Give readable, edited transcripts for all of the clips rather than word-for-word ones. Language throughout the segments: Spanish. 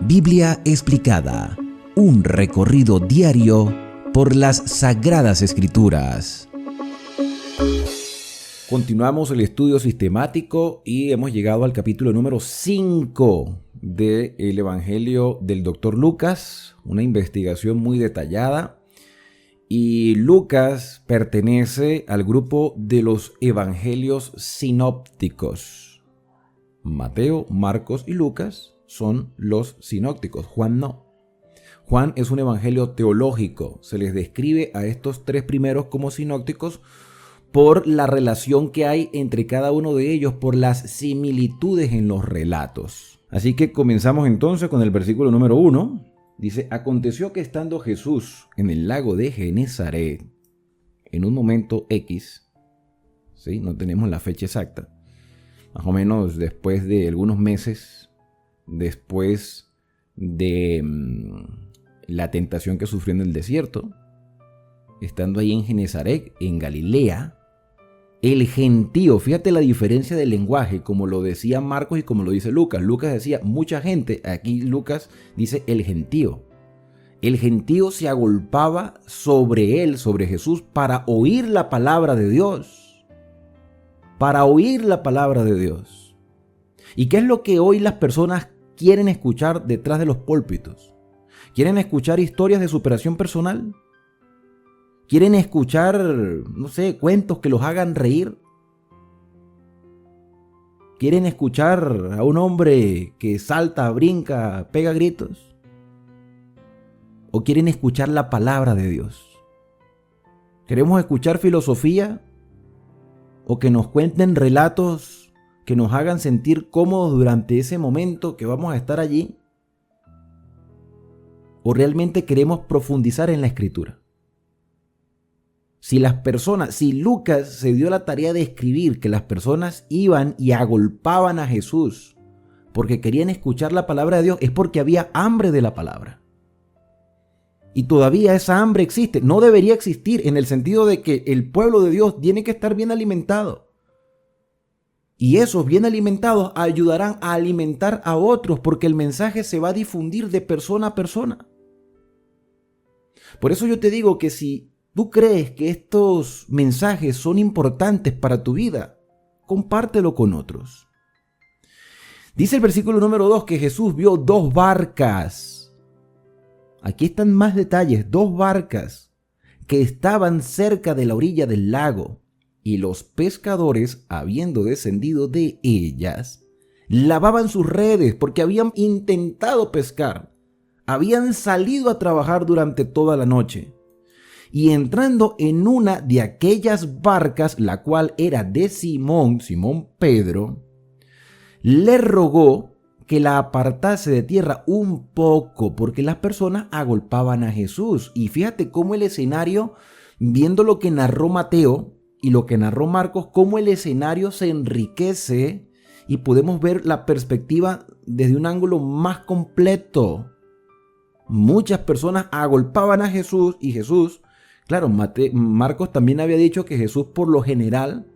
Biblia explicada, un recorrido diario por las Sagradas Escrituras. Continuamos el estudio sistemático y hemos llegado al capítulo número 5 del Evangelio del Dr. Lucas, una investigación muy detallada. Y Lucas pertenece al grupo de los evangelios sinópticos. Mateo, Marcos y Lucas son los sinópticos, Juan no. Juan es un evangelio teológico. Se les describe a estos tres primeros como sinópticos por la relación que hay entre cada uno de ellos, por las similitudes en los relatos. Así que comenzamos entonces con el versículo número 1. Dice: aconteció que estando Jesús en el lago de Genezaret, en un momento X, ¿sí? No tenemos la fecha exacta, más o menos después de algunos meses, después de la tentación que sufrió en el desierto, estando ahí en Genezaret, en Galilea, el gentío, fíjate la diferencia del lenguaje, como lo decía Marcos y como lo dice Lucas. Lucas decía mucha gente, aquí Lucas dice el gentío. El gentío se agolpaba sobre él, sobre Jesús, para oír la palabra de Dios. Para oír la palabra de Dios. ¿Y qué es lo que hoy las personas quieren escuchar detrás de los púlpitos? ¿Quieren escuchar historias de superación personal? ¿Quieren escuchar, no sé, cuentos que los hagan reír? ¿Quieren escuchar a un hombre que salta, brinca, pega gritos? ¿O quieren escuchar la palabra de Dios? ¿Queremos escuchar filosofía? ¿O que nos cuenten relatos que nos hagan sentir cómodos durante ese momento que vamos a estar allí? ¿O realmente queremos profundizar en la Escritura? Si Lucas se dio la tarea de escribir que las personas iban y agolpaban a Jesús porque querían escuchar la palabra de Dios, es porque había hambre de la palabra. Y todavía esa hambre existe. No debería existir, en el sentido de que el pueblo de Dios tiene que estar bien alimentado. Y esos bien alimentados ayudarán a alimentar a otros, porque el mensaje se va a difundir de persona a persona. Por eso yo te digo que si tú crees que estos mensajes son importantes para tu vida, compártelo con otros. Dice el versículo número 2 que Jesús vio dos barcas. Aquí están más detalles. Dos barcas que estaban cerca de la orilla del lago, y los pescadores, habiendo descendido de ellas, lavaban sus redes porque habían intentado pescar. Habían salido a trabajar durante toda la noche. Y entrando en una de aquellas barcas, la cual era de Simón Pedro, le rogó que la apartase de tierra un poco, porque las personas agolpaban a Jesús. Y fíjate cómo el escenario, viendo lo que narró Mateo y lo que narró Marcos, cómo el escenario se enriquece y podemos ver la perspectiva desde un ángulo más completo. Muchas personas agolpaban a Jesús y Jesús, claro, Marcos también había dicho que Jesús por lo general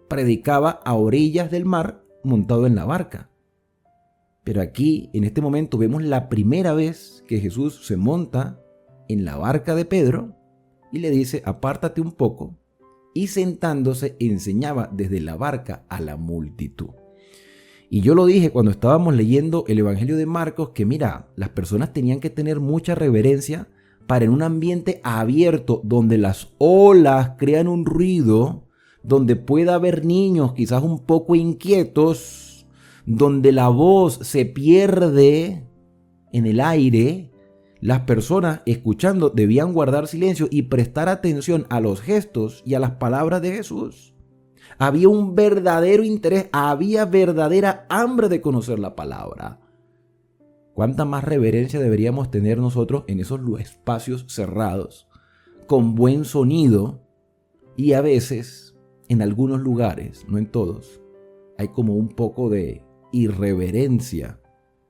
predicaba a orillas del mar montado en la barca. Pero aquí, en este momento, vemos la primera vez que Jesús se monta en la barca de Pedro y le dice: apártate un poco, y sentándose enseñaba desde la barca a la multitud. Y yo lo dije cuando estábamos leyendo el Evangelio de Marcos, que mira, las personas tenían que tener mucha reverencia para, en un ambiente abierto donde las olas crean un ruido, donde pueda haber niños quizás un poco inquietos, donde la voz se pierde en el aire, las personas escuchando debían guardar silencio y prestar atención a los gestos y a las palabras de Jesús. Había un verdadero interés, había verdadera hambre de conocer la palabra. ¿Cuánta más reverencia deberíamos tener nosotros en esos espacios cerrados, con buen sonido? Y a veces, en algunos lugares, no en todos, hay como un poco de irreverencia,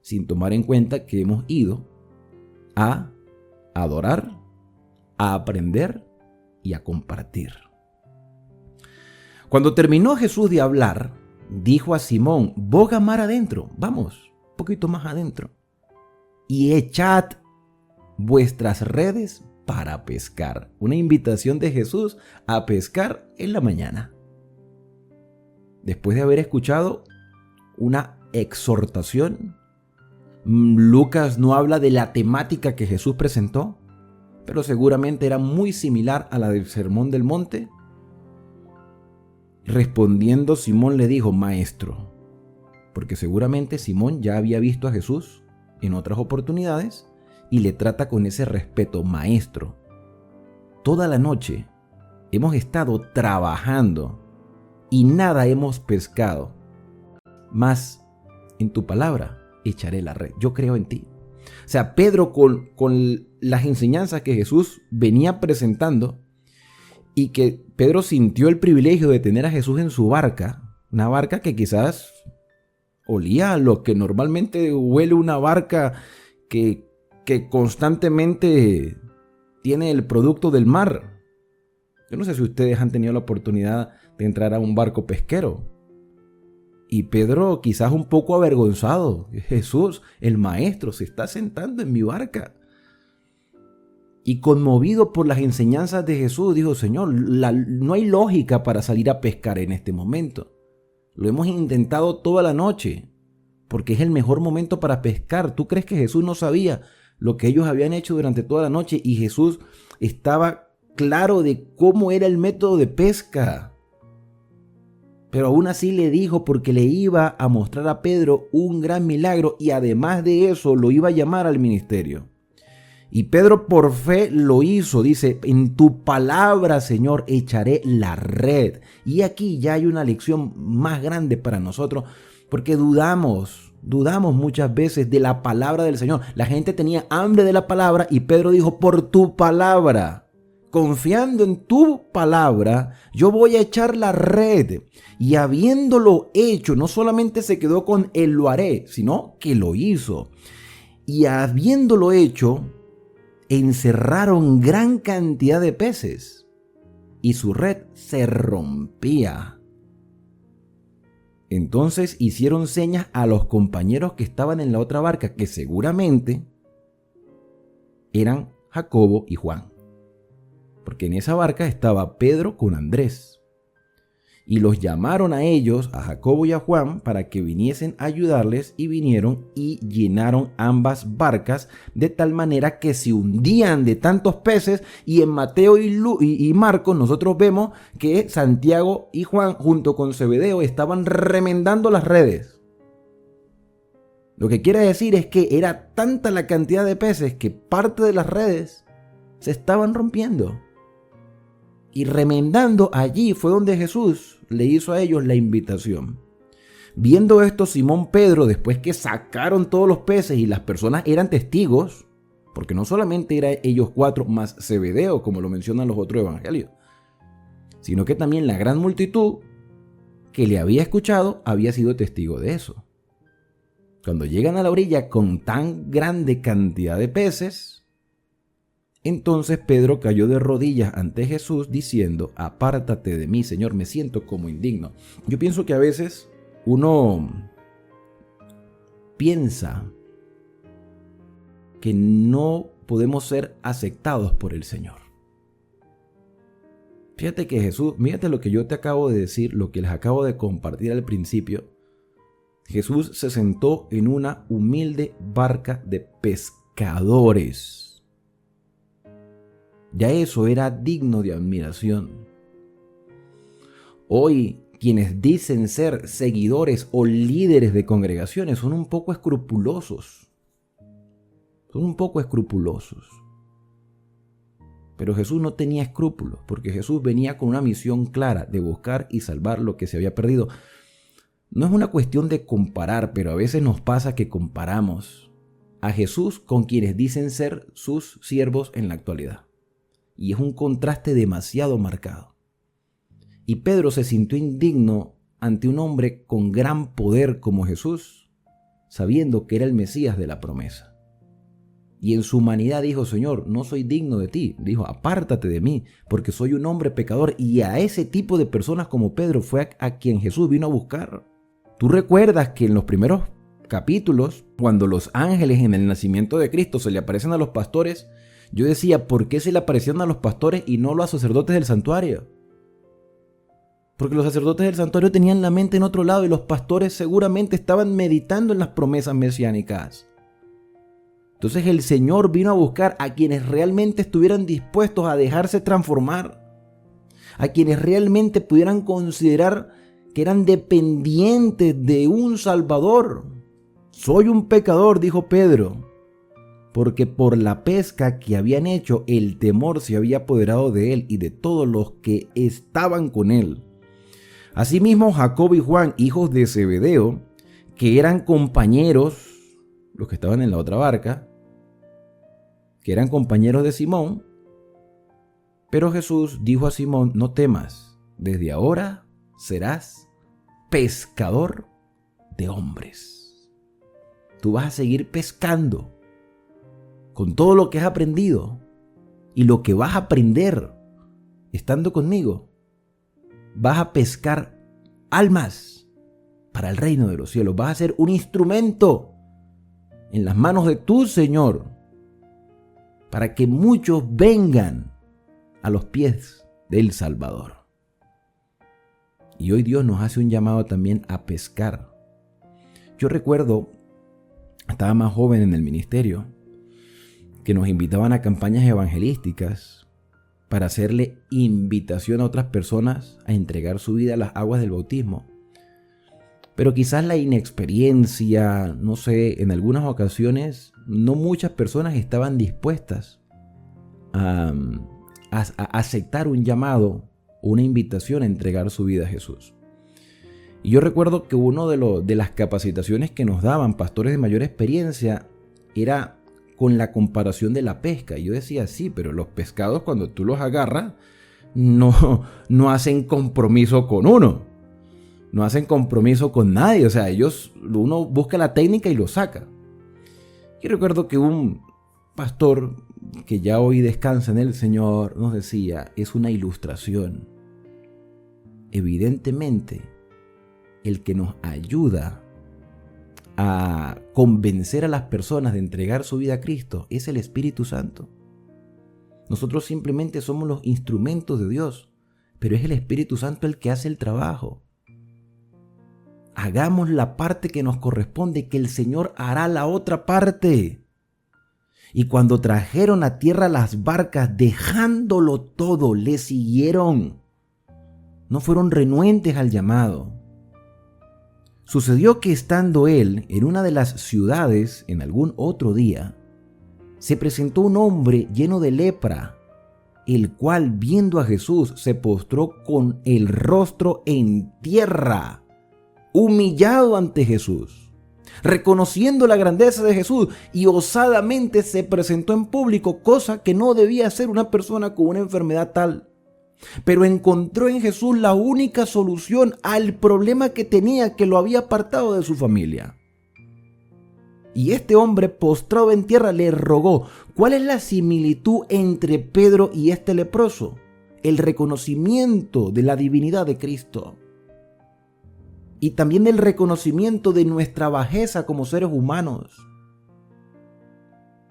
sin tomar en cuenta que hemos ido a adorar, a aprender y a compartir. Cuando terminó Jesús de hablar, dijo a Simón: boga mar adentro, vamos, un poquito más adentro. y echad vuestras redes para pescar. Una invitación de Jesús a pescar en la mañana. Después de haber escuchado una exhortación, Lucas no habla de la temática que Jesús presentó, pero seguramente era muy similar a la del Sermón del Monte. Respondiendo, Simón le dijo: Maestro, porque seguramente Simón ya había visto a Jesús en otras oportunidades y le trata con ese respeto: Maestro, toda la noche hemos estado trabajando y nada hemos pescado, mas en tu palabra echaré la red. Yo creo en ti. O sea, Pedro con las enseñanzas que Jesús venía presentando, y que Pedro sintió el privilegio de tener a Jesús en su barca, una barca que quizás olía a lo que normalmente huele una barca que constantemente tiene el producto del mar. Yo no sé si ustedes han tenido la oportunidad de entrar a un barco pesquero. Y Pedro, quizás un poco avergonzado: Jesús, el maestro, se está sentando en mi barca. Y conmovido por las enseñanzas de Jesús, dijo: Señor, no hay lógica para salir a pescar en este momento. Lo hemos intentado toda la noche, porque es el mejor momento para pescar. ¿Tú crees que Jesús no sabía lo que ellos habían hecho durante toda la noche? Y Jesús estaba claro de cómo era el método de pesca. Pero aún así le dijo, porque le iba a mostrar a Pedro un gran milagro, y además de eso lo iba a llamar al ministerio. Y Pedro por fe lo hizo. Dice: en tu palabra, Señor, echaré la red. Y aquí ya hay una lección más grande para nosotros, porque dudamos muchas veces de la palabra del Señor. La gente tenía hambre de la palabra y Pedro dijo: por tu palabra, confiando en tu palabra, yo voy a echar la red. Y habiéndolo hecho, no solamente se quedó con el lo haré, sino que lo hizo. Y habiéndolo hecho, encerraron gran cantidad de peces y su red se rompía. Entonces hicieron señas a los compañeros que estaban en la otra barca, que seguramente eran Jacobo y Juan, porque en esa barca estaba Pedro con Andrés. Y los llamaron a ellos, a Jacobo y a Juan, para que viniesen a ayudarles, y vinieron y llenaron ambas barcas de tal manera que se hundían de tantos peces. Y en Mateo y Marcos nosotros vemos que Santiago y Juan junto con Zebedeo estaban remendando las redes. Lo que quiere decir es que era tanta la cantidad de peces que parte de las redes se estaban rompiendo. Y remendando, allí fue donde Jesús le hizo a ellos la invitación. Viendo esto, Simón Pedro, después que sacaron todos los peces y las personas eran testigos, porque no solamente eran ellos cuatro más Zebedeo, como lo mencionan los otros evangelios, sino que también la gran multitud que le había escuchado había sido testigo de eso. Cuando llegan a la orilla con tan grande cantidad de peces, entonces Pedro cayó de rodillas ante Jesús diciendo: apártate de mí, Señor, me siento como indigno. Yo pienso que a veces uno piensa que no podemos ser aceptados por el Señor. Fíjate que Jesús, fíjate lo que yo te acabo de decir, lo que les acabo de compartir al principio. Jesús se sentó en una humilde barca de pescadores. Ya eso era digno de admiración. Hoy, quienes dicen ser seguidores o líderes de congregaciones son un poco escrupulosos. Pero Jesús no tenía escrúpulos, porque Jesús venía con una misión clara de buscar y salvar lo que se había perdido. No es una cuestión de comparar, pero a veces nos pasa que comparamos a Jesús con quienes dicen ser sus siervos en la actualidad. Y es un contraste demasiado marcado. Y Pedro se sintió indigno ante un hombre con gran poder como Jesús, sabiendo que era el Mesías de la promesa. Y en su humanidad dijo: Señor, no soy digno de ti. Dijo: apártate de mí, porque soy un hombre pecador. Y a ese tipo de personas como Pedro fue a quien Jesús vino a buscar. Tú recuerdas que en los primeros capítulos, cuando los ángeles en el nacimiento de Cristo se le aparecen a los pastores, yo decía, ¿por qué se le aparecieron a los pastores y no a los sacerdotes del santuario? Porque los sacerdotes del santuario tenían la mente en otro lado y los pastores seguramente estaban meditando en las promesas mesiánicas. Entonces el Señor vino a buscar a quienes realmente estuvieran dispuestos a dejarse transformar, a quienes realmente pudieran considerar que eran dependientes de un Salvador. Soy un pecador, dijo Pedro, porque por la pesca que habían hecho, el temor se había apoderado de él y de todos los que estaban con él. Asimismo, Jacobo y Juan, hijos de Zebedeo, que eran compañeros, los que estaban en la otra barca, que eran compañeros de Simón, pero Jesús dijo a Simón, no temas, desde ahora serás pescador de hombres. Tú vas a seguir pescando con todo lo que has aprendido y lo que vas a aprender estando conmigo. Vas a pescar almas para el reino de los cielos. Vas a ser un instrumento en las manos de tu Señor para que muchos vengan a los pies del Salvador. Y hoy Dios nos hace un llamado también a pescar. Yo recuerdo, estaba más joven en el ministerio, que nos invitaban a campañas evangelísticas para hacerle invitación a otras personas a entregar su vida a las aguas del bautismo. Pero quizás la inexperiencia, no sé, en algunas ocasiones no muchas personas estaban dispuestas a aceptar un llamado, una invitación a entregar su vida a Jesús. Y yo recuerdo que una de las capacitaciones que nos daban pastores de mayor experiencia era con la comparación de la pesca. Y yo decía, sí, pero los pescados cuando tú los agarras no hacen compromiso con uno. No hacen compromiso con nadie. O sea, uno busca la técnica y lo saca. Y recuerdo que un pastor que ya hoy descansa en el Señor nos decía, es una ilustración. Evidentemente, el que nos ayuda a convencer a las personas de entregar su vida a Cristo es el Espíritu Santo. Nosotros simplemente somos los instrumentos de Dios, pero es el Espíritu Santo el que hace el trabajo. Hagamos la parte que nos corresponde, que el Señor hará la otra parte. Y cuando trajeron a tierra las barcas, dejándolo todo, le siguieron. No fueron renuentes al llamado. Sucedió que estando él en una de las ciudades en algún otro día, se presentó un hombre lleno de lepra, el cual viendo a Jesús se postró con el rostro en tierra, humillado ante Jesús, reconociendo la grandeza de Jesús, y osadamente se presentó en público, cosa que no debía hacer una persona con una enfermedad tal. Pero encontró en Jesús la única solución al problema que tenía, que lo había apartado de su familia. Y este hombre, postrado en tierra, le rogó. ¿Cuál es la similitud entre Pedro y este leproso? El reconocimiento de la divinidad de Cristo. Y también el reconocimiento de nuestra bajeza como seres humanos.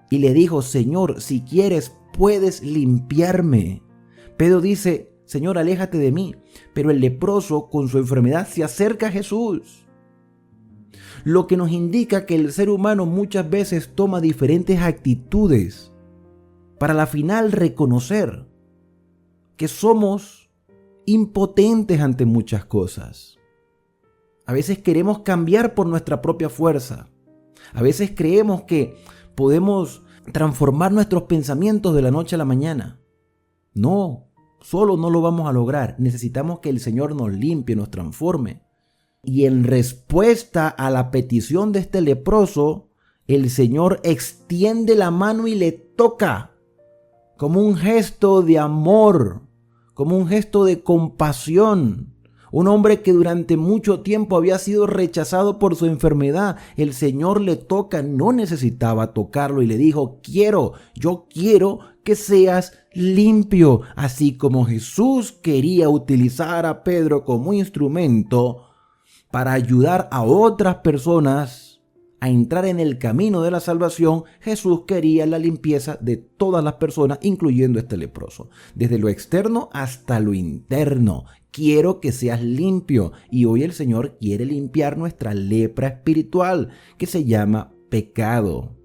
Y le dijo, Señor, si quieres, puedes limpiarme. Pedro dice, Señor, aléjate de mí. Pero el leproso con su enfermedad se acerca a Jesús. Lo que nos indica que el ser humano muchas veces toma diferentes actitudes para al final reconocer que somos impotentes ante muchas cosas. A veces queremos cambiar por nuestra propia fuerza. A veces creemos que podemos transformar nuestros pensamientos de la noche a la mañana. No, solo no lo vamos a lograr. Necesitamos que el Señor nos limpie, nos transforme. Y en respuesta a la petición de este leproso, el Señor extiende la mano y le toca como un gesto de amor, como un gesto de compasión. Un hombre que durante mucho tiempo había sido rechazado por su enfermedad, el Señor le toca, no necesitaba tocarlo y le dijo, yo quiero que seas limpio. Así como Jesús quería utilizar a Pedro como instrumento para ayudar a otras personas a entrar en el camino de la salvación, Jesús quería la limpieza de todas las personas, incluyendo este leproso, desde lo externo hasta lo interno. Quiero que seas limpio, y hoy el Señor quiere limpiar nuestra lepra espiritual, que se llama pecado.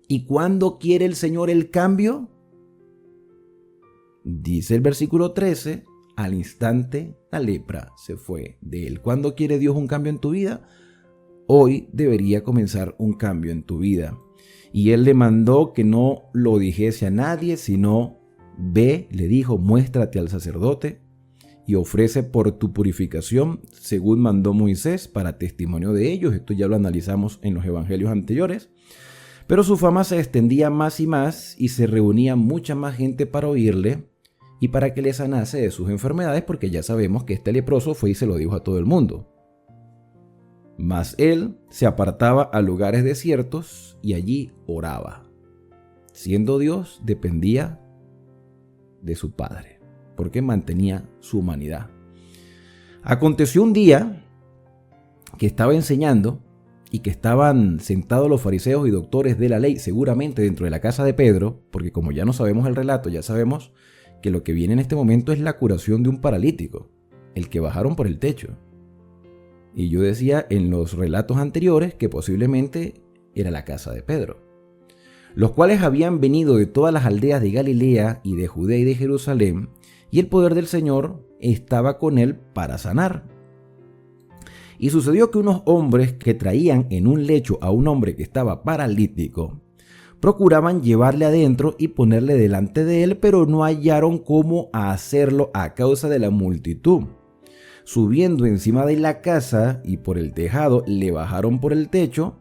¿Y cuándo quiere el Señor el cambio? Dice el versículo 13, al instante la lepra se fue de él. ¿Cuándo quiere Dios un cambio en tu vida? Hoy debería comenzar un cambio en tu vida. Y él le mandó que no lo dijese a nadie, sino ve, le dijo, muéstrate al sacerdote y ofrece por tu purificación, según mandó Moisés, para testimonio de ellos. Esto ya lo analizamos en los evangelios anteriores. Pero su fama se extendía más y más, y se reunía mucha más gente para oírle y para que le sanase de sus enfermedades, porque ya sabemos que este leproso fue y se lo dijo a todo el mundo. Mas él se apartaba a lugares desiertos y allí oraba. Siendo Dios, dependía de su Padre, porque mantenía su humanidad. Aconteció un día que estaba enseñando y que estaban sentados los fariseos y doctores de la ley, seguramente dentro de la casa de Pedro, porque como ya no sabemos el relato, ya sabemos que lo que viene en este momento es la curación de un paralítico, el que bajaron por el techo. Y yo decía en los relatos anteriores que posiblemente era la casa de Pedro, los cuales habían venido de todas las aldeas de Galilea y de Judea y de Jerusalén, y el poder del Señor estaba con él para sanar. Y sucedió que unos hombres que traían en un lecho a un hombre que estaba paralítico, procuraban llevarle adentro y ponerle delante de él, pero no hallaron cómo hacerlo a causa de la multitud. Subiendo encima de la casa y por el tejado, le bajaron por el techo,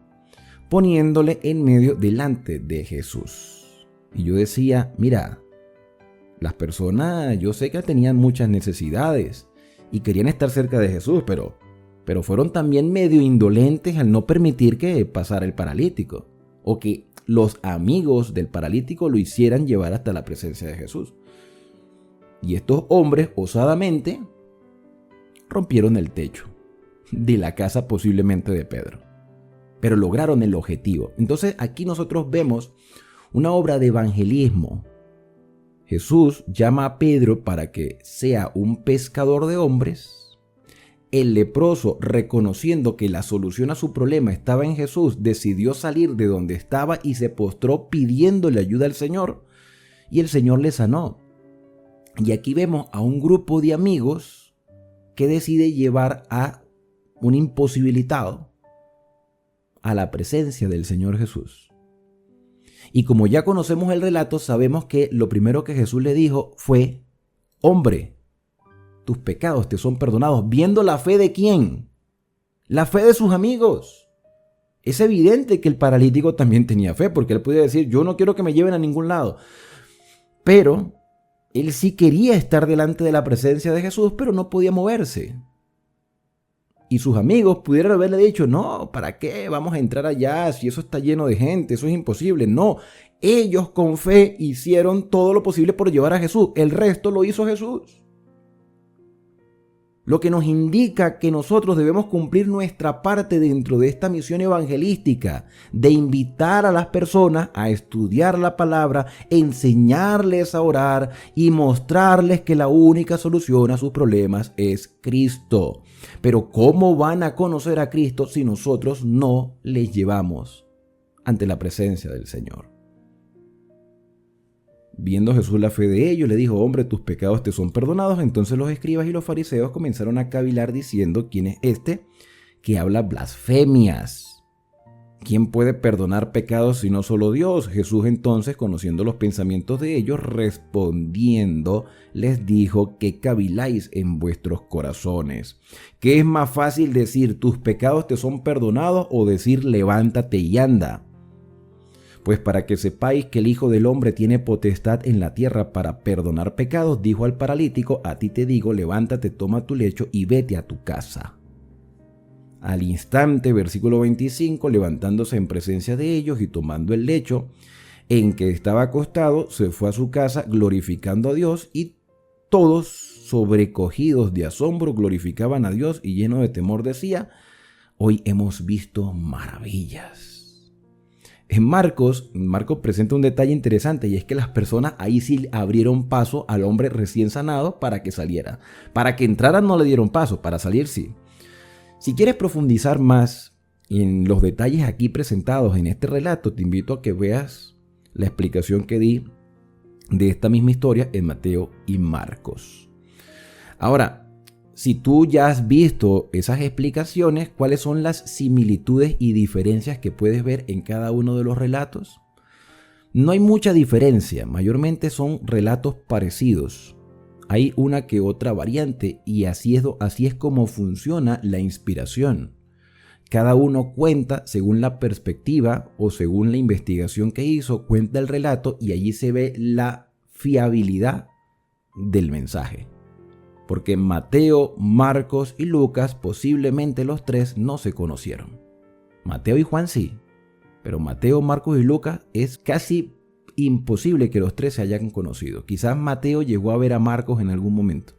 poniéndole en medio delante de Jesús. Y yo decía, mira, las personas, yo sé que tenían muchas necesidades y querían estar cerca de Jesús, pero fueron también medio indolentes al no permitir que pasara el paralítico, o que los amigos del paralítico lo hicieran llevar hasta la presencia de Jesús. Y estos hombres osadamente rompieron el techo de la casa, posiblemente de Pedro, pero lograron el objetivo. Entonces aquí nosotros vemos una obra de evangelismo. Jesús llama a Pedro para que sea un pescador de hombres. El leproso, reconociendo que la solución a su problema estaba en Jesús, decidió salir de donde estaba y se postró pidiéndole ayuda al Señor, y el Señor le sanó. Y aquí vemos a un grupo de amigos que decide llevar a un imposibilitado a la presencia del Señor Jesús. Y como ya conocemos el relato, sabemos que lo primero que Jesús le dijo fue: hombre, tus pecados te son perdonados. ¿Viendo la fe de quién? La fe de sus amigos. Es evidente que el paralítico también tenía fe, porque él podía decir: yo no quiero que me lleven a ningún lado. Pero él sí quería estar delante de la presencia de Jesús, pero no podía moverse. Y sus amigos pudieron haberle dicho: no, ¿para qué vamos a entrar allá si eso está lleno de gente? Eso es imposible. No, ellos con fe hicieron todo lo posible por llevar a Jesús. El resto lo hizo Jesús. Lo que nos indica que nosotros debemos cumplir nuestra parte dentro de esta misión evangelística, de invitar a las personas a estudiar la palabra, enseñarles a orar y mostrarles que la única solución a sus problemas es Cristo. Pero ¿cómo van a conocer a Cristo si nosotros no les llevamos ante la presencia del Señor? Viendo Jesús la fe de ellos, le dijo: hombre, tus pecados te son perdonados. Entonces los escribas y los fariseos comenzaron a cavilar diciendo: ¿quién es este que habla blasfemias? ¿Quién puede perdonar pecados sino solo Dios? Jesús entonces, conociendo los pensamientos de ellos, respondiendo, les dijo: ¿qué caviláis en vuestros corazones? ¿Qué es más fácil decir: tus pecados te son perdonados, o decir: levántate y anda? Pues para que sepáis que el Hijo del Hombre tiene potestad en la tierra para perdonar pecados, dijo al paralítico: a ti te digo, levántate, toma tu lecho y vete a tu casa. Al instante, versículo 25, levantándose en presencia de ellos y tomando el lecho en que estaba acostado, se fue a su casa glorificando a Dios, y todos, sobrecogidos de asombro, glorificaban a Dios, y lleno de temor decía: hoy hemos visto maravillas. Marcos presenta un detalle interesante, y es que las personas ahí sí abrieron paso al hombre recién sanado para que saliera. Para que entrara no le dieron paso, para salir sí. Si quieres profundizar más en los detalles aquí presentados en este relato, te invito a que veas la explicación que di de esta misma historia en Mateo y Marcos. Ahora, si tú ya has visto esas explicaciones, ¿cuáles son las similitudes y diferencias que puedes ver en cada uno de los relatos? No hay mucha diferencia, mayormente son relatos parecidos. Hay una que otra variante, y así es como funciona la inspiración. Cada uno cuenta según la perspectiva o según la investigación que hizo, cuenta el relato, y allí se ve la fiabilidad del mensaje. Porque Mateo, Marcos y Lucas, posiblemente los tres no se conocieron. Mateo y Juan sí, pero Mateo, Marcos y Lucas es casi imposible que los tres se hayan conocido. Quizás Mateo llegó a ver a Marcos en algún momento,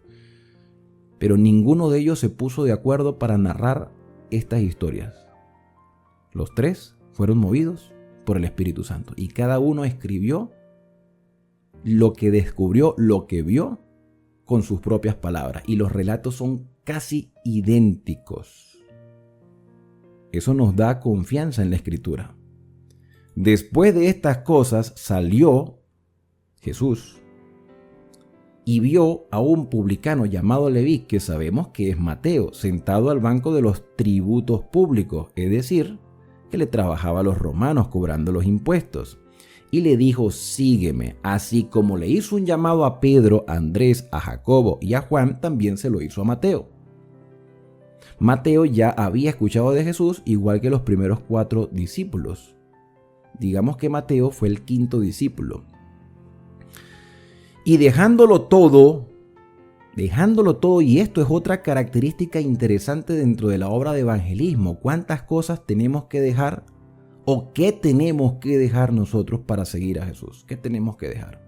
pero ninguno de ellos se puso de acuerdo para narrar estas historias. Los tres fueron movidos por el Espíritu Santo y cada uno escribió lo que descubrió, lo que vio, con sus propias palabras, y los relatos son casi idénticos. Eso nos da confianza en la Escritura. Después de estas cosas salió Jesús y vio a un publicano llamado Leví, que sabemos que es Mateo, sentado al banco de los tributos públicos, es decir, que le trabajaba a los romanos cobrando los impuestos. Y le dijo: sígueme. Así como le hizo un llamado a Pedro, a Andrés, a Jacobo y a Juan, también se lo hizo a Mateo. Mateo ya había escuchado de Jesús, igual que los primeros 4 discípulos. Digamos que Mateo fue el 5.º discípulo. Y dejándolo todo, y esto es otra característica interesante dentro de la obra de evangelismo, ¿cuántas cosas tenemos que dejar? ¿O qué tenemos que dejar nosotros para seguir a Jesús? ¿Qué tenemos que dejar?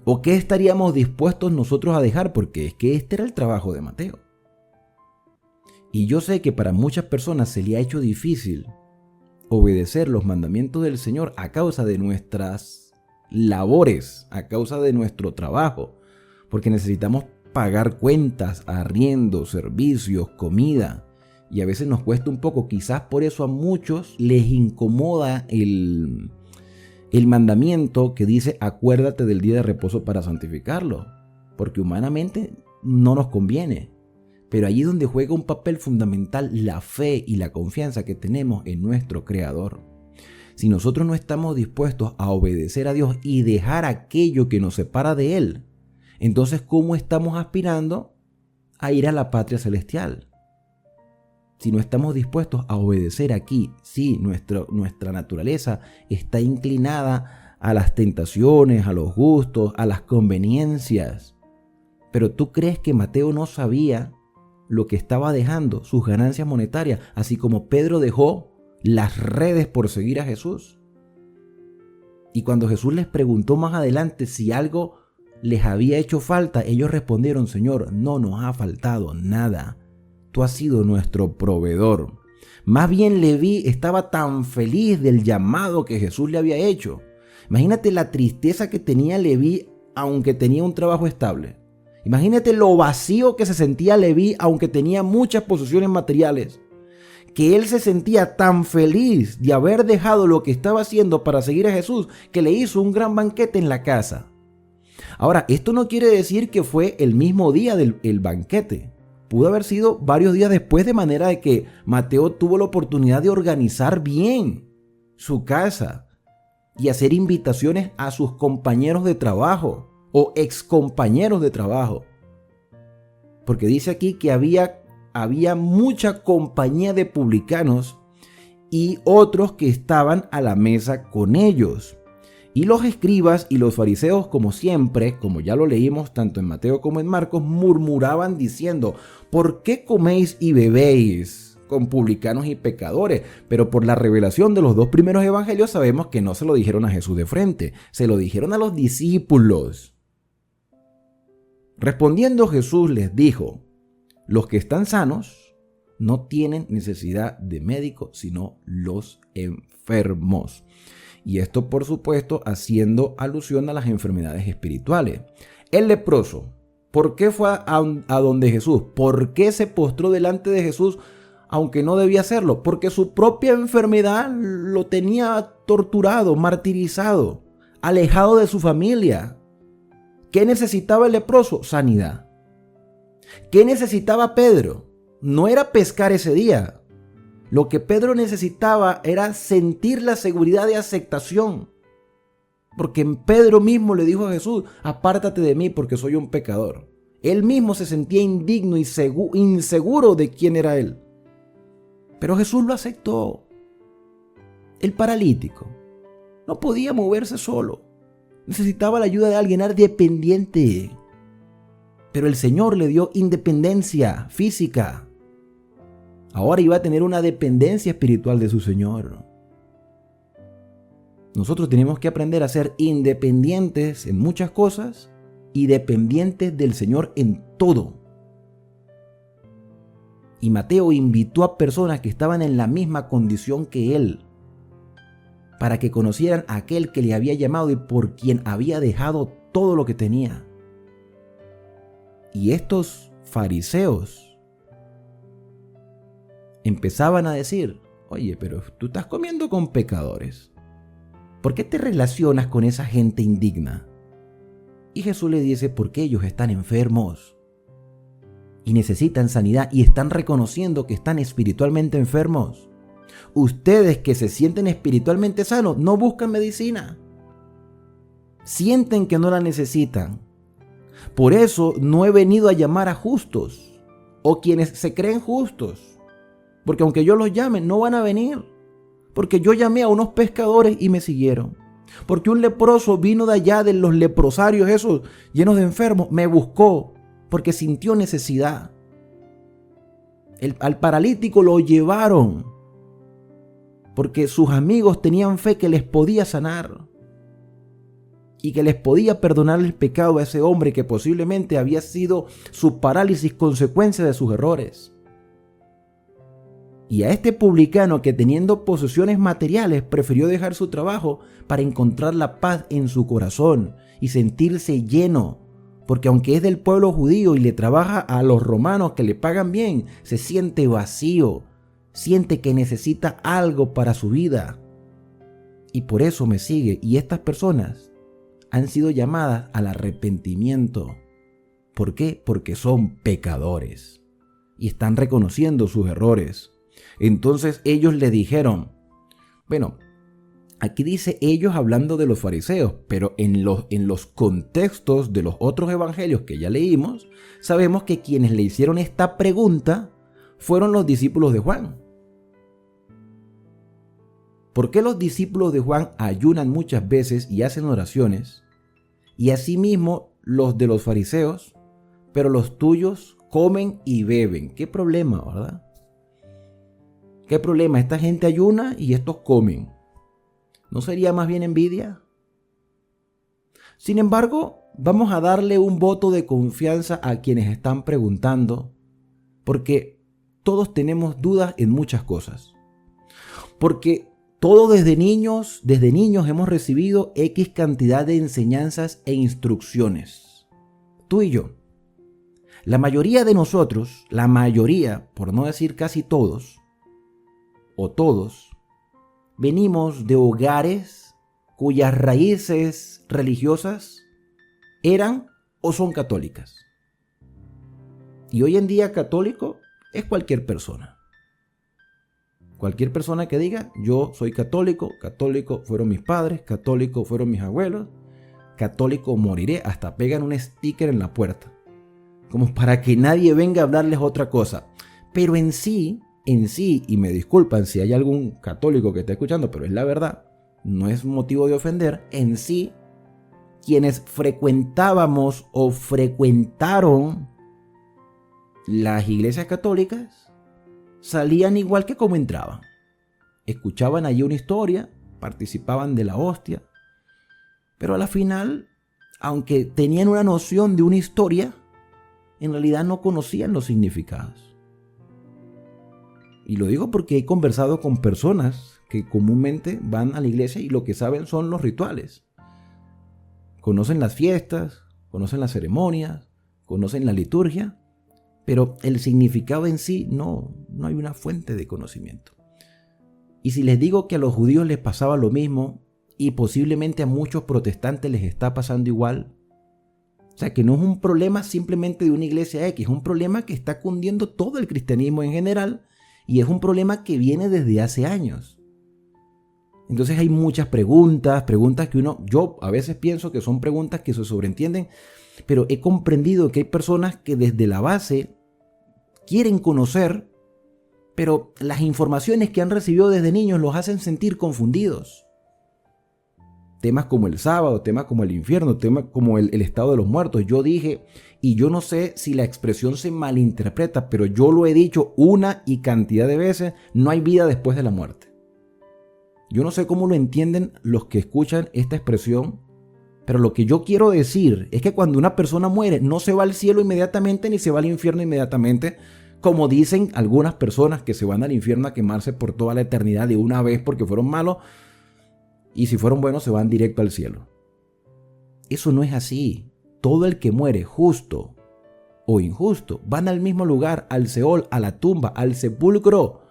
¿O qué estaríamos dispuestos nosotros a dejar? Porque es que este era el trabajo de Mateo. Y yo sé que para muchas personas se le ha hecho difícil obedecer los mandamientos del Señor a causa de nuestras labores, a causa de nuestro trabajo, porque necesitamos pagar cuentas, arriendo, servicios, comida. Y a veces nos cuesta un poco, quizás por eso a muchos les incomoda el mandamiento que dice: acuérdate del día de reposo para santificarlo, porque humanamente no nos conviene. Pero allí es donde juega un papel fundamental la fe y la confianza que tenemos en nuestro Creador. Si nosotros no estamos dispuestos a obedecer a Dios y dejar aquello que nos separa de Él, entonces ¿cómo estamos aspirando a ir a la patria celestial? Si no estamos dispuestos a obedecer aquí, sí, nuestra naturaleza está inclinada a las tentaciones, a los gustos, a las conveniencias. Pero ¿tú crees que Mateo no sabía lo que estaba dejando, sus ganancias monetarias, así como Pedro dejó las redes por seguir a Jesús? Y cuando Jesús les preguntó más adelante si algo les había hecho falta, ellos respondieron: Señor, no nos ha faltado nada. Tú has sido nuestro proveedor. Más bien Leví estaba tan feliz del llamado que Jesús le había hecho. Imagínate la tristeza que tenía Leví aunque tenía un trabajo estable. Imagínate lo vacío que se sentía Leví aunque tenía muchas posesiones materiales. Que él se sentía tan feliz de haber dejado lo que estaba haciendo para seguir a Jesús, que le hizo un gran banquete en la casa. Ahora, esto no quiere decir que fue el mismo día del banquete. Pudo haber sido varios días después, de manera de que Mateo tuvo la oportunidad de organizar bien su casa y hacer invitaciones a sus compañeros de trabajo o excompañeros de trabajo. Porque dice aquí que había mucha compañía de publicanos y otros que estaban a la mesa con ellos. Y los escribas y los fariseos, como siempre, como ya lo leímos tanto en Mateo como en Marcos, murmuraban diciendo: ¿por qué coméis y bebéis con publicanos y pecadores? Pero por la revelación de los 2 primeros evangelios sabemos que no se lo dijeron a Jesús de frente, se lo dijeron a los discípulos. Respondiendo Jesús les dijo: los que están sanos no tienen necesidad de médico, sino los enfermos. Y esto, por supuesto, haciendo alusión a las enfermedades espirituales. El leproso, ¿por qué fue a donde Jesús? ¿Por qué se postró delante de Jesús aunque no debía hacerlo? Porque su propia enfermedad lo tenía torturado, martirizado, alejado de su familia. ¿Qué necesitaba el leproso? Sanidad. ¿Qué necesitaba Pedro? No era pescar ese día. Lo que Pedro necesitaba era sentir la seguridad de aceptación. Porque Pedro mismo le dijo a Jesús, apártate de mí porque soy un pecador. Él mismo se sentía indigno y inseguro de quién era él. Pero Jesús lo aceptó. El paralítico no podía moverse solo. Necesitaba la ayuda de alguien, era dependiente. Pero el Señor le dio independencia física. Ahora iba a tener una dependencia espiritual de su Señor. Nosotros tenemos que aprender a ser independientes en muchas cosas y dependientes del Señor en todo. Y Mateo invitó a personas que estaban en la misma condición que él, para que conocieran a aquel que le había llamado y por quien había dejado todo lo que tenía. Y estos fariseos empezaban a decir, oye, pero tú estás comiendo con pecadores. ¿Por qué te relacionas con esa gente indigna? Y Jesús le dice, porque ellos están enfermos y necesitan sanidad y están reconociendo que están espiritualmente enfermos. Ustedes que se sienten espiritualmente sanos no buscan medicina. Sienten que no la necesitan. Por eso no he venido a llamar a justos o quienes se creen justos. Porque aunque yo los llame, no van a venir. Porque yo llamé a unos pescadores y me siguieron. Porque un leproso vino de allá de los leprosarios esos llenos de enfermos, me buscó porque sintió necesidad. Al paralítico lo llevaron porque sus amigos tenían fe que les podía sanar y que les podía perdonar el pecado a ese hombre que posiblemente había sido su parálisis consecuencia de sus errores. Y a este publicano que teniendo posesiones materiales prefirió dejar su trabajo para encontrar la paz en su corazón y sentirse lleno. Porque aunque es del pueblo judío y le trabaja a los romanos que le pagan bien, se siente vacío, siente que necesita algo para su vida. Y por eso me sigue. Y estas personas han sido llamadas al arrepentimiento. ¿Por qué? Porque son pecadores y están reconociendo sus errores. Entonces ellos le dijeron, bueno, aquí dice ellos hablando de los fariseos, pero en los contextos de los otros evangelios que ya leímos, sabemos que quienes le hicieron esta pregunta fueron los discípulos de Juan. ¿Por qué los discípulos de Juan ayunan muchas veces y hacen oraciones? Y asimismo los de los fariseos, pero los tuyos comen y beben. ¿Qué problema, verdad? ¿Qué problema? Esta gente ayuna y estos comen. ¿No sería más bien envidia? Sin embargo, vamos a darle un voto de confianza a quienes están preguntando, porque todos tenemos dudas en muchas cosas. Porque todos desde niños hemos recibido X cantidad de enseñanzas e instrucciones. Tú y yo. La mayoría de nosotros, la mayoría, por no decir casi todos, o todos, venimos de hogares cuyas raíces religiosas eran o son católicas. Y hoy en día católico es cualquier persona. Cualquier persona que diga, yo soy católico, católico fueron mis padres, católico fueron mis abuelos, católico moriré, hasta pegan un sticker en la puerta, como para que nadie venga a hablarles otra cosa. Pero en sí, y me disculpan si hay algún católico que esté escuchando, pero es la verdad, no es motivo de ofender, en sí, quienes frecuentábamos o frecuentaron las iglesias católicas, salían igual que como entraban. Escuchaban allí una historia, participaban de la hostia, pero a la final, aunque tenían una noción de una historia, en realidad no conocían los significados. Y lo digo porque he conversado con personas que comúnmente van a la iglesia y lo que saben son los rituales. Conocen las fiestas, conocen las ceremonias, conocen la liturgia, pero el significado en sí no hay una fuente de conocimiento. Y si les digo que a los judíos les pasaba lo mismo y posiblemente a muchos protestantes les está pasando igual, o sea que no es un problema simplemente de una iglesia X, es un problema que está cundiendo todo el cristianismo en general y es un problema que viene desde hace años. Entonces hay muchas preguntas que yo a veces pienso que son preguntas que se sobreentienden, pero he comprendido que hay personas que desde la base quieren conocer, pero las informaciones que han recibido desde niños los hacen sentir confundidos. Temas como el sábado, temas como el infierno, temas como el estado de los muertos. Yo dije, y yo no sé si la expresión se malinterpreta, pero yo lo he dicho una y cantidad de veces, no hay vida después de la muerte. Yo no sé cómo lo entienden los que escuchan esta expresión, pero lo que yo quiero decir es que cuando una persona muere no se va al cielo inmediatamente ni se va al infierno inmediatamente, como dicen algunas personas que se van al infierno a quemarse por toda la eternidad de una vez porque fueron malos y si fueron buenos se van directo al cielo. Eso no es así. Todo el que muere, justo o injusto, van al mismo lugar, al Seol, a la tumba, al sepulcro,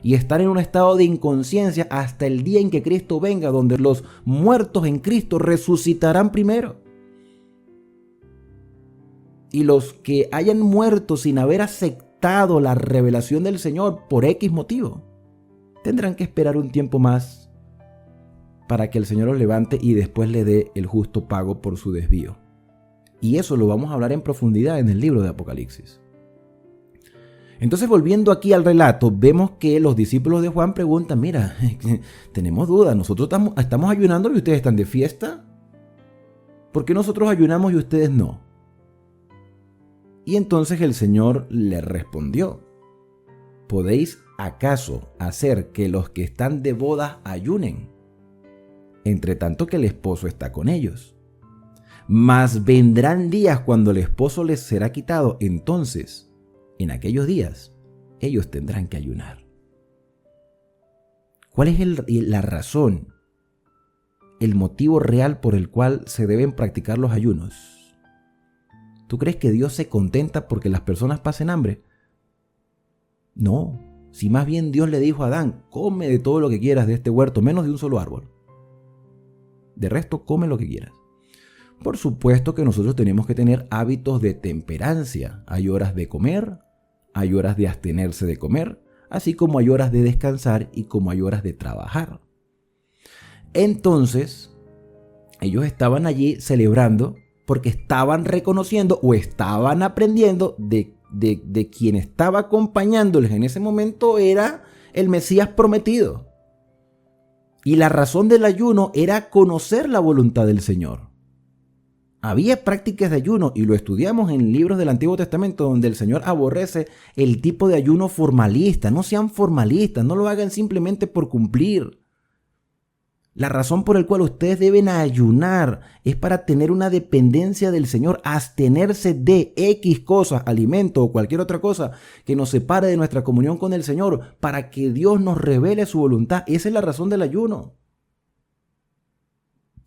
y estar en un estado de inconsciencia hasta el día en que Cristo venga, donde los muertos en Cristo resucitarán primero. Y los que hayan muerto sin haber aceptado la revelación del Señor por X motivo, tendrán que esperar un tiempo más para que el Señor los levante y después le dé el justo pago por su desvío. Y eso lo vamos a hablar en profundidad en el libro de Apocalipsis. Entonces, volviendo aquí al relato, vemos que los discípulos de Juan preguntan, mira, tenemos dudas, nosotros estamos ayunando y ustedes están de fiesta. ¿Por qué nosotros ayunamos y ustedes no? Y entonces el Señor le respondió, ¿podéis acaso hacer que los que están de bodas ayunen, entre tanto que el esposo está con ellos? Mas vendrán días cuando el esposo les será quitado, entonces en aquellos días ellos tendrán que ayunar. ¿Cuál es la razón, el motivo real por el cual se deben practicar los ayunos? ¿Tú crees que Dios se contenta porque las personas pasen hambre? No, si más bien Dios le dijo a Adán, come de todo lo que quieras de este huerto, menos de un solo árbol. De resto, come lo que quieras. Por supuesto que nosotros tenemos que tener hábitos de temperancia. Hay horas de comer, hay horas de abstenerse de comer, así como hay horas de descansar y como hay horas de trabajar. Entonces, ellos estaban allí celebrando porque estaban reconociendo o estaban aprendiendo de quien estaba acompañándoles en ese momento era el Mesías prometido. Y la razón del ayuno era conocer la voluntad del Señor. Había prácticas de ayuno y lo estudiamos en libros del Antiguo Testamento donde el Señor aborrece el tipo de ayuno formalista. No sean formalistas, no lo hagan simplemente por cumplir. La razón por la cual ustedes deben ayunar es para tener una dependencia del Señor, abstenerse de X cosas, alimento o cualquier otra cosa que nos separe de nuestra comunión con el Señor, para que Dios nos revele su voluntad. Esa es la razón del ayuno.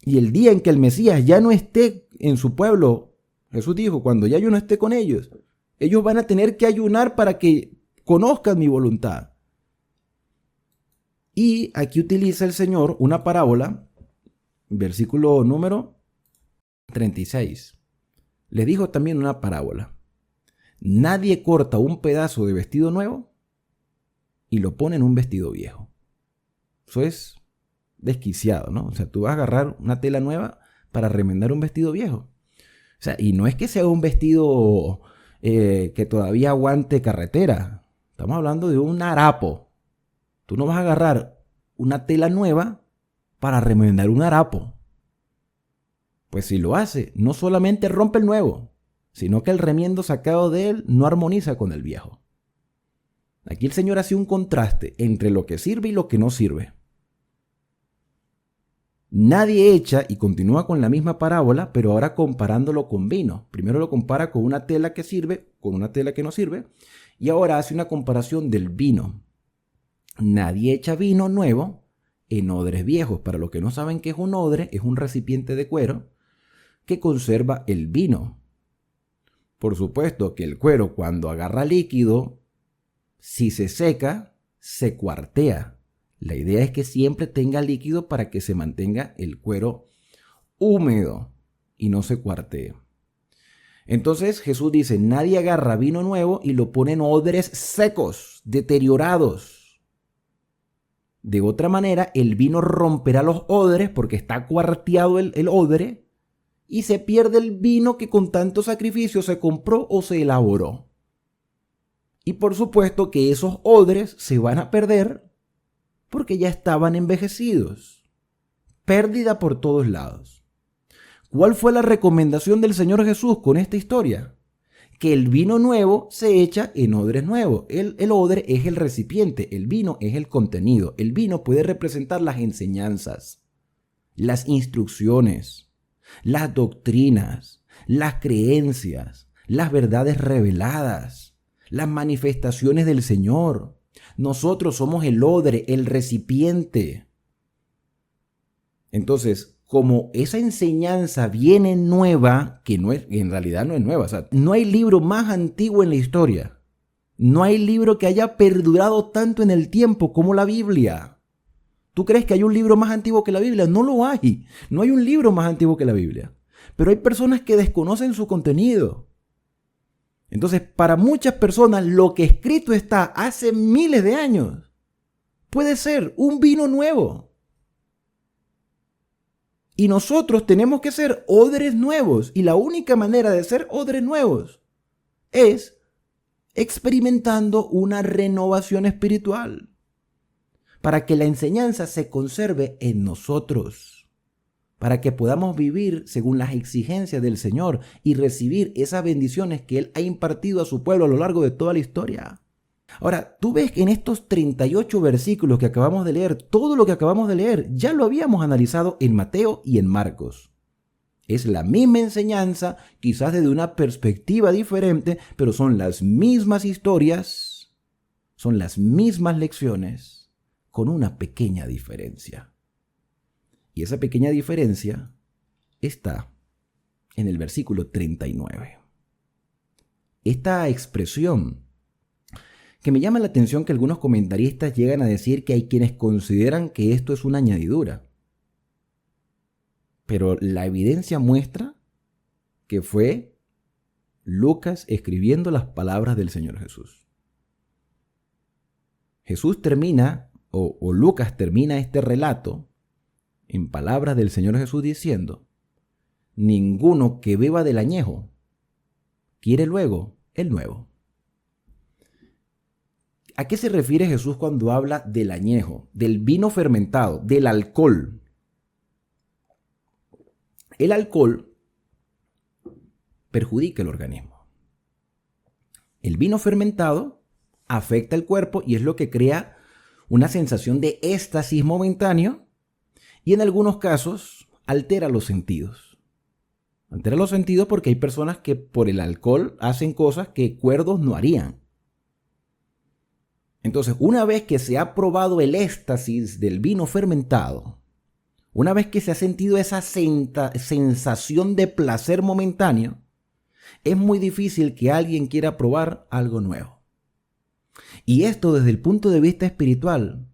Y el día en que el Mesías ya no esté en su pueblo, Jesús dijo, cuando ya yo no esté con ellos, ellos van a tener que ayunar para que conozcan mi voluntad. Y aquí utiliza el Señor una parábola, versículo número 36. Les dijo también una parábola. Nadie corta un pedazo de vestido nuevo y lo pone en un vestido viejo. Eso es desquiciado, ¿no? O sea, tú vas a agarrar una tela nueva para remendar un vestido viejo. O sea, y no es que sea un vestido que todavía aguante carretera. Estamos hablando de un harapo. Tú no vas a agarrar una tela nueva para remendar un harapo. Pues si lo hace, no solamente rompe el nuevo, sino que el remiendo sacado de él no armoniza con el viejo. Aquí el Señor hace un contraste entre lo que sirve y lo que no sirve. Nadie echa, y continúa con la misma parábola, pero ahora comparándolo con vino. Primero lo compara con una tela que sirve, con una tela que no sirve, y ahora hace una comparación del vino. Nadie echa vino nuevo en odres viejos. Para los que no saben qué es un odre, es un recipiente de cuero que conserva el vino. Por supuesto que el cuero, cuando agarra líquido, si se seca, se cuartea. La idea es que siempre tenga líquido para que se mantenga el cuero húmedo y no se cuartee. Entonces Jesús dice, nadie agarra vino nuevo y lo pone en odres secos, deteriorados. De otra manera, el vino romperá los odres porque está cuarteado el odre y se pierde el vino que con tanto sacrificio se compró o se elaboró. Y por supuesto que esos odres se van a perder porque ya estaban envejecidos. Pérdida por todos lados. ¿Cuál fue la recomendación del Señor Jesús con esta historia? Que el vino nuevo se echa en odres nuevos. El odre es el recipiente, el vino es el contenido. El vino puede representar las enseñanzas, las instrucciones, las doctrinas, las creencias, las verdades reveladas, las manifestaciones del Señor. Nosotros somos el odre, el recipiente. Entonces, como esa enseñanza viene nueva, que en realidad no es nueva, o sea, no hay libro más antiguo en la historia. No hay libro que haya perdurado tanto en el tiempo como la Biblia. ¿Tú crees que hay un libro más antiguo que la Biblia? No lo hay. No hay un libro más antiguo que la Biblia. Pero hay personas que desconocen su contenido. Entonces, para muchas personas, lo que escrito está hace miles de años puede ser un vino nuevo. Y nosotros tenemos que ser odres nuevos. Y la única manera de ser odres nuevos es experimentando una renovación espiritual para que la enseñanza se conserve en nosotros, para que podamos vivir según las exigencias del Señor y recibir esas bendiciones que Él ha impartido a su pueblo a lo largo de toda la historia. Ahora, tú ves que en estos 38 versículos que acabamos de leer, todo lo que acabamos de leer ya lo habíamos analizado en Mateo y en Marcos. Es la misma enseñanza, quizás desde una perspectiva diferente, pero son las mismas historias, son las mismas lecciones, con una pequeña diferencia. Y esa pequeña diferencia está en el versículo 39. Esta expresión que me llama la atención que algunos comentaristas llegan a decir que hay quienes consideran que esto es una añadidura. Pero la evidencia muestra que fue Lucas escribiendo las palabras del Señor Jesús. Jesús termina, o Lucas termina este relato en palabras del Señor Jesús diciendo, ninguno que beba del añejo quiere luego el nuevo. ¿A qué se refiere Jesús cuando habla del añejo, del vino fermentado, del alcohol? El alcohol perjudica el organismo. El vino fermentado afecta el cuerpo y es lo que crea una sensación de éxtasis momentáneo y en algunos casos altera los sentidos. Altera los sentidos porque hay personas que por el alcohol hacen cosas que cuerdos no harían. Entonces, una vez que se ha probado el éxtasis del vino fermentado, una vez que se ha sentido esa sensación de placer momentáneo, es muy difícil que alguien quiera probar algo nuevo. Y esto desde el punto de vista espiritual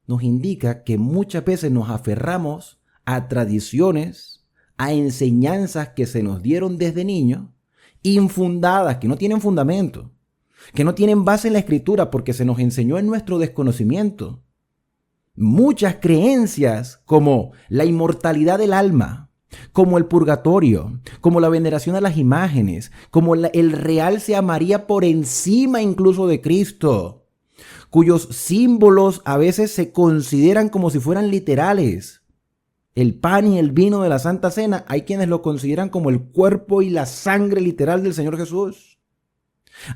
nos indica que muchas veces nos aferramos a tradiciones, a enseñanzas que se nos dieron desde niños, infundadas, que no tienen fundamento, que no tienen base en la Escritura porque se nos enseñó en nuestro desconocimiento. Muchas creencias como la inmortalidad del alma, como el purgatorio, como la veneración a las imágenes, como el real se amaría por encima incluso de Cristo, cuyos símbolos a veces se consideran como si fueran literales. El pan y el vino de la Santa Cena, hay quienes lo consideran como el cuerpo y la sangre literal del Señor Jesús.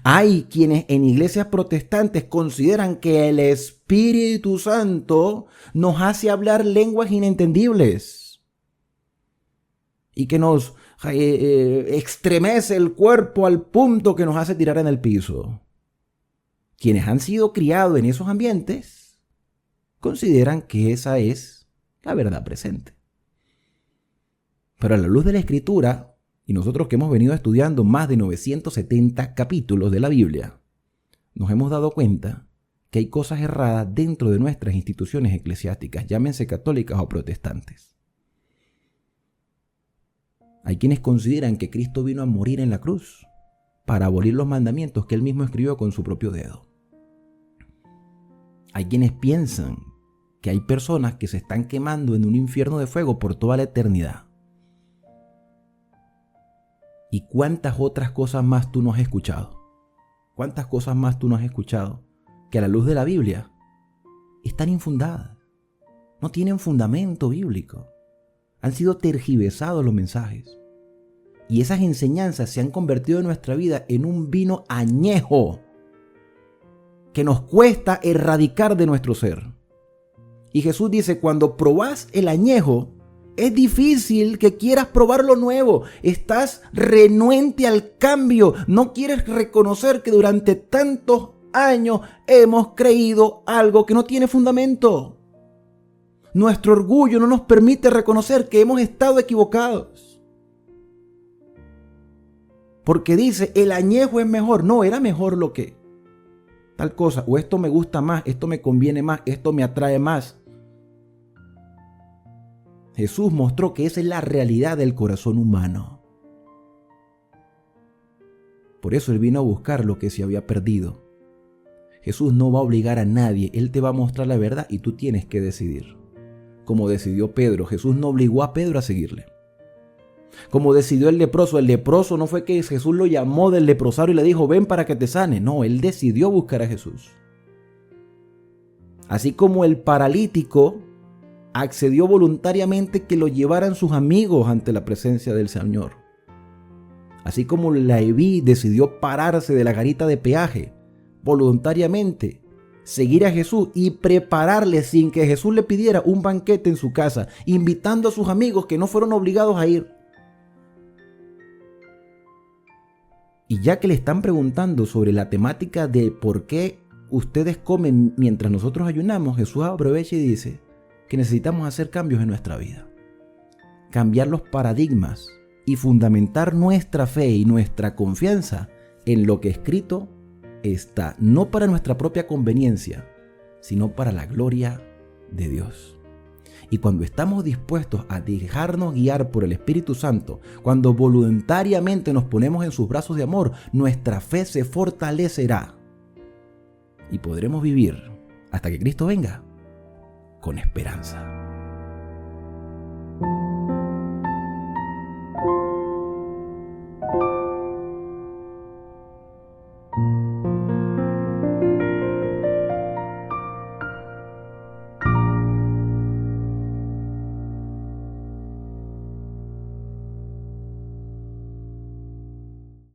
Hay quienes en iglesias protestantes consideran que el Espíritu Santo nos hace hablar lenguas inentendibles y que nos estremece el cuerpo al punto que nos hace tirar en el piso. quienes han sido criados en esos ambientes consideran que esa es la verdad presente. Pero a la luz de la Escritura, y nosotros que hemos venido estudiando más de 970 capítulos de la Biblia, nos hemos dado cuenta que hay cosas erradas dentro de nuestras instituciones eclesiásticas, llámense católicas o protestantes. Hay quienes consideran que Cristo vino a morir en la cruz para abolir los mandamientos que Él mismo escribió con su propio dedo. Hay quienes piensan que hay personas que se están quemando en un infierno de fuego por toda la eternidad. ¿Y cuántas otras cosas más tú no has escuchado? ¿Cuántas cosas más tú no has escuchado que a la luz de la Biblia están infundadas? No tienen fundamento bíblico. Han sido tergiversados los mensajes. Y esas enseñanzas se han convertido en nuestra vida en un vino añejo que nos cuesta erradicar de nuestro ser. Y Jesús dice, cuando probás el añejo, es difícil que quieras probar lo nuevo. Estás renuente al cambio. No quieres reconocer que durante tantos años hemos creído algo que no tiene fundamento. Nuestro orgullo no nos permite reconocer que hemos estado equivocados. Porque dice, el añejo es mejor. No, era mejor lo que tal cosa. O esto me gusta más, esto me conviene más, esto me atrae más. Jesús mostró que esa es la realidad del corazón humano. Por eso Él vino a buscar lo que se había perdido. Jesús no va a obligar a nadie, Él te va a mostrar la verdad y tú tienes que decidir. Como decidió Pedro, Jesús no obligó a Pedro a seguirle. Como decidió el leproso no fue que Jesús lo llamó del leprosario y le dijo, ven para que te sane. No, Él decidió buscar a Jesús. Así como el paralítico accedió voluntariamente que lo llevaran sus amigos ante la presencia del Señor. Así como Leví decidió pararse de la garita de peaje voluntariamente, seguir a Jesús y prepararle sin que Jesús le pidiera un banquete en su casa, invitando a sus amigos que no fueron obligados a ir. Y ya que le están preguntando sobre la temática de por qué ustedes comen mientras nosotros ayunamos, Jesús aprovecha y dice que necesitamos hacer cambios en nuestra vida. Cambiar los paradigmas y fundamentar nuestra fe y nuestra confianza en lo que escrito está, no para nuestra propia conveniencia, sino para la gloria de Dios. Y cuando estamos dispuestos a dejarnos guiar por el Espíritu Santo, cuando voluntariamente nos ponemos en sus brazos de amor, nuestra fe se fortalecerá y podremos vivir hasta que Cristo venga con esperanza.